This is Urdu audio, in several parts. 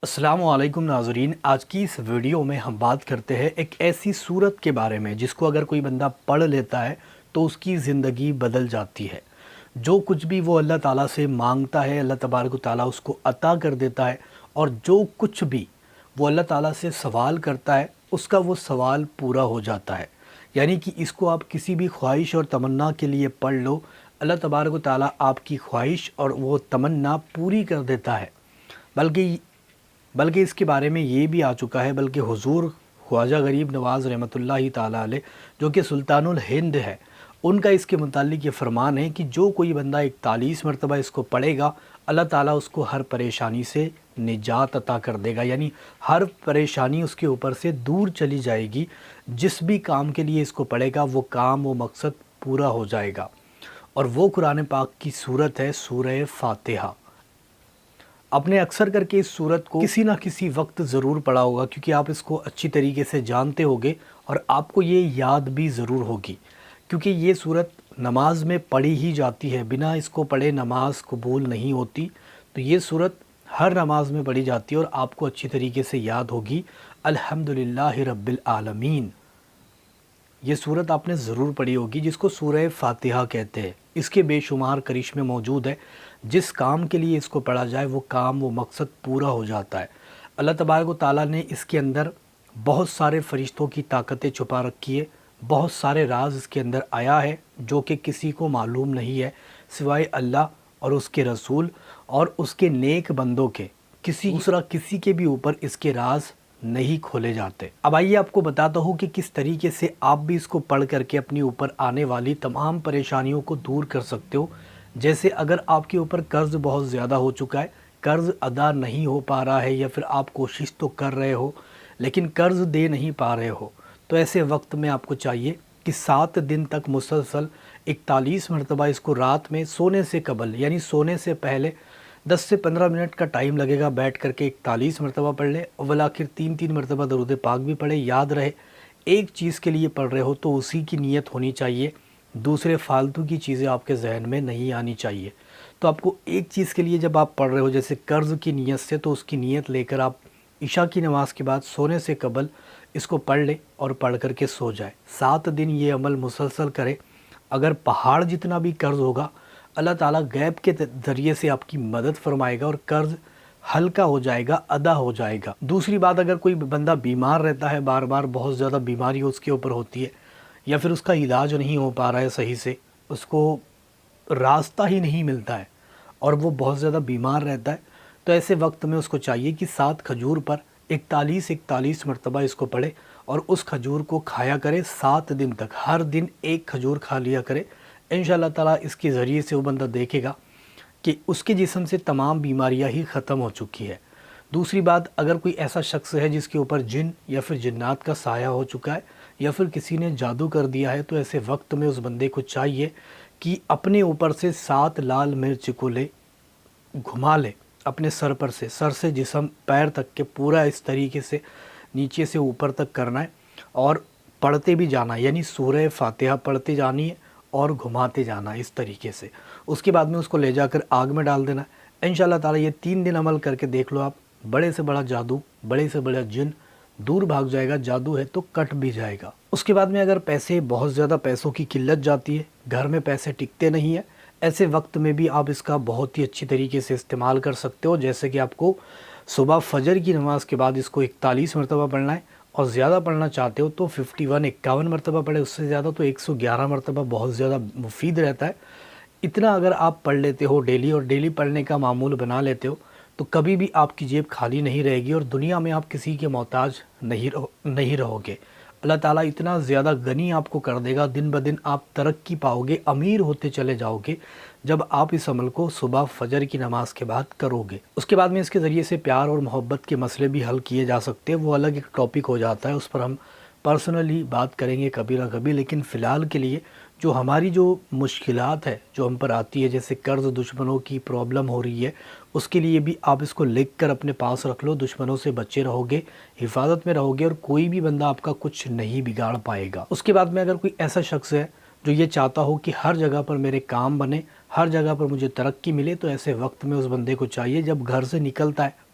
السلام علیکم ناظرین، آج کی اس ویڈیو میں ہم بات کرتے ہیں ایک ایسی صورت کے بارے میں جس کو اگر کوئی بندہ پڑھ لیتا ہے تو اس کی زندگی بدل جاتی ہے۔ جو کچھ بھی وہ اللہ تعالیٰ سے مانگتا ہے اللہ تبارک و تعالیٰ اس کو عطا کر دیتا ہے، اور جو کچھ بھی وہ اللہ تعالیٰ سے سوال کرتا ہے اس کا وہ سوال پورا ہو جاتا ہے۔ یعنی کہ اس کو آپ کسی بھی خواہش اور تمنا کے لیے پڑھ لو، اللہ تبارک و تعالیٰ آپ کی خواہش اور وہ تمنا پوری کر دیتا ہے۔ بلکہ اس کے بارے میں یہ بھی آ چکا ہے، بلکہ حضور خواجہ غریب نواز رحمۃ اللہ تعالیٰ علیہ جو کہ سلطان الہند ہے، ان کا اس کے متعلق یہ فرمان ہے کہ جو کوئی بندہ 41 مرتبہ اس کو پڑھے گا اللہ تعالیٰ اس کو ہر پریشانی سے نجات عطا کر دے گا، یعنی ہر پریشانی اس کے اوپر سے دور چلی جائے گی۔ جس بھی کام کے لیے اس کو پڑھے گا وہ کام وہ مقصد پورا ہو جائے گا، اور وہ قرآن پاک کی صورت ہے سورہ فاتحہ۔ آپ نے اکثر کر کے اس صورت کو کسی نہ کسی وقت ضرور پڑھا ہوگا، کیونکہ آپ اس کو اچھی طریقے سے جانتے ہوگے اور آپ کو یہ یاد بھی ضرور ہوگی، کیونکہ یہ صورت نماز میں پڑھی ہی جاتی ہے۔ بنا اس کو پڑھے نماز قبول نہیں ہوتی، تو یہ صورت ہر نماز میں پڑھی جاتی ہے اور آپ کو اچھی طریقے سے یاد ہوگی۔ الحمدللہ رب العالمین، یہ صورت آپ نے ضرور پڑھی ہوگی، جس کو سورہ فاتحہ کہتے ہیں۔ اس کے بے شمار کرشمے موجود ہیں، جس کام کے لیے اس کو پڑھا جائے وہ کام وہ مقصد پورا ہو جاتا ہے۔ اللہ تبارک و تعالیٰ نے اس کے اندر بہت سارے فرشتوں کی طاقتیں چھپا رکھی ہے، بہت سارے راز اس کے اندر آیا ہے جو کہ کسی کو معلوم نہیں ہے سوائے اللہ اور اس کے رسول اور اس کے نیک بندوں کے۔ کسی کے بھی اوپر اس کے راز نہیں کھولے جاتے۔ اب آئیے آپ کو بتاتا ہوں کہ کس طریقے سے آپ بھی اس کو پڑھ کر کے اپنی اوپر آنے والی تمام پریشانیوں کو دور کر سکتے ہو۔ جیسے اگر آپ کے اوپر قرض بہت زیادہ ہو چکا ہے، قرض ادا نہیں ہو پا رہا ہے، یا پھر آپ کوشش تو کر رہے ہو لیکن قرض دے نہیں پا رہے ہو، تو ایسے وقت میں آپ کو چاہیے کہ 7 دن تک مسلسل 41 مرتبہ اس کو رات میں سونے سے قبل، یعنی سونے سے پہلے 10 سے 15 منٹ کا ٹائم لگے گا، بیٹھ کر کے 41 مرتبہ پڑھ لے، اور بالآخر 3 مرتبہ درود پاک بھی پڑھے۔ یاد رہے ایک چیز کے لیے پڑھ رہے ہو تو اسی کی نیت ہونی چاہیے، دوسرے فالتو کی چیزیں آپ کے ذہن میں نہیں آنی چاہیے۔ تو آپ کو ایک چیز کے لیے جب آپ پڑھ رہے ہو جیسے قرض کی نیت سے، تو اس کی نیت لے کر آپ عشاء کی نماز کے بعد سونے سے قبل اس کو پڑھ لے اور پڑھ کر کے سو جائے۔ 7 دن یہ عمل مسلسل کرے، اگر پہاڑ جتنا بھی قرض ہوگا اللہ تعالیٰ غیب کے ذریعے سے آپ کی مدد فرمائے گا اور قرض ہلکا ہو جائے گا، ادا ہو جائے گا۔ دوسری بات، اگر کوئی بندہ بیمار رہتا ہے، بار بار بہت زیادہ بیماری اس کے اوپر ہوتی ہے، یا پھر اس کا علاج نہیں ہو پا رہا ہے صحیح سے، اس کو راستہ ہی نہیں ملتا ہے اور وہ بہت زیادہ بیمار رہتا ہے، تو ایسے وقت میں اس کو چاہیے کہ 7 کھجور پر 41 مرتبہ اس کو پڑھے اور اس کھجور کو کھایا کرے 7 دن تک، ہر دن ایک کھجور کھا لیا کرے۔ انشاءاللہ تعالیٰ اس کے ذریعے سے وہ بندہ دیکھے گا کہ اس کے جسم سے تمام بیماریاں ہی ختم ہو چکی ہے۔ دوسری بات، اگر کوئی ایسا شخص ہے جس کے اوپر جن یا پھر جنات کا سایہ ہو چکا ہے، یا پھر کسی نے جادو کر دیا ہے، تو ایسے وقت میں اس بندے کو چاہیے کہ اپنے اوپر سے 7 لال مرچ کو لے، گھما لے اپنے سر پر سے، سر سے جسم پیر تک کے پورا اس طریقے سے نیچے سے اوپر تک کرنا ہے، اور پڑھتے بھی جانا، یعنی سورہ فاتحہ پڑھتے جانی ہے اور گھماتے جانا اس طریقے سے۔ اس کے بعد میں اس کو لے جا کر آگ میں ڈال دینا ہے۔ انشاءاللہ تعالیٰ یہ 3 دن عمل کر کے دیکھ لو، آپ بڑے سے بڑا جادو، بڑے سے بڑا جن دور بھاگ جائے گا، جادو ہے تو کٹ بھی جائے گا۔ اس کے بعد میں اگر بہت زیادہ پیسوں کی قلت جاتی ہے، گھر میں پیسے ٹکتے نہیں ہیں، ایسے وقت میں بھی آپ اس کا بہت ہی اچھی طریقے سے استعمال کر سکتے ہو۔ جیسے کہ آپ کو صبح فجر کی نماز کے بعد اس کو 41 مرتبہ پڑھنا ہے، اور زیادہ پڑھنا چاہتے ہو تو 51 مرتبہ پڑھے، اس سے زیادہ تو 111 مرتبہ بہت زیادہ مفید رہتا ہے۔ اتنا اگر آپ پڑھ لیتے ہو ڈیلی، اور ڈیلی پڑھنے کا معمول بنا لیتے ہو، تو کبھی بھی آپ کی جیب خالی نہیں رہے گی اور دنیا میں آپ کسی کے محتاج نہیں رہو گے۔ اللہ تعالیٰ اتنا زیادہ غنی آپ کو کر دے گا، دن بدن آپ ترقی پاؤ گے، امیر ہوتے چلے جاؤ گے جب آپ اس عمل کو صبح فجر کی نماز کے بعد کرو گے۔ اس کے بعد میں اس کے ذریعے سے پیار اور محبت کے مسئلے بھی حل کیے جا سکتے ہیں، وہ الگ ایک ٹاپک ہو جاتا ہے، اس پر ہم پرسنلی بات کریں گے کبھی نہ کبھی۔ لیکن فی الحال کے لیے جو ہماری جو مشکلات ہے جو ہم پر آتی ہے، جیسے قرض، دشمنوں کی پرابلم ہو رہی ہے، اس کے لیے بھی آپ اس کو لکھ کر اپنے پاس رکھ لو، دشمنوں سے بچے رہو گے، حفاظت میں رہو گے، اور کوئی بھی بندہ آپ کا کچھ نہیں بگاڑ پائے گا۔ اس کے بعد میں اگر کوئی ایسا شخص ہے جو یہ چاہتا ہو کہ ہر جگہ پر میرے کام بنے، ہر جگہ پر مجھے ترقی ملے، تو ایسے وقت میں اس بندے کو چاہیے جب گھر سے نکلتا ہے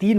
3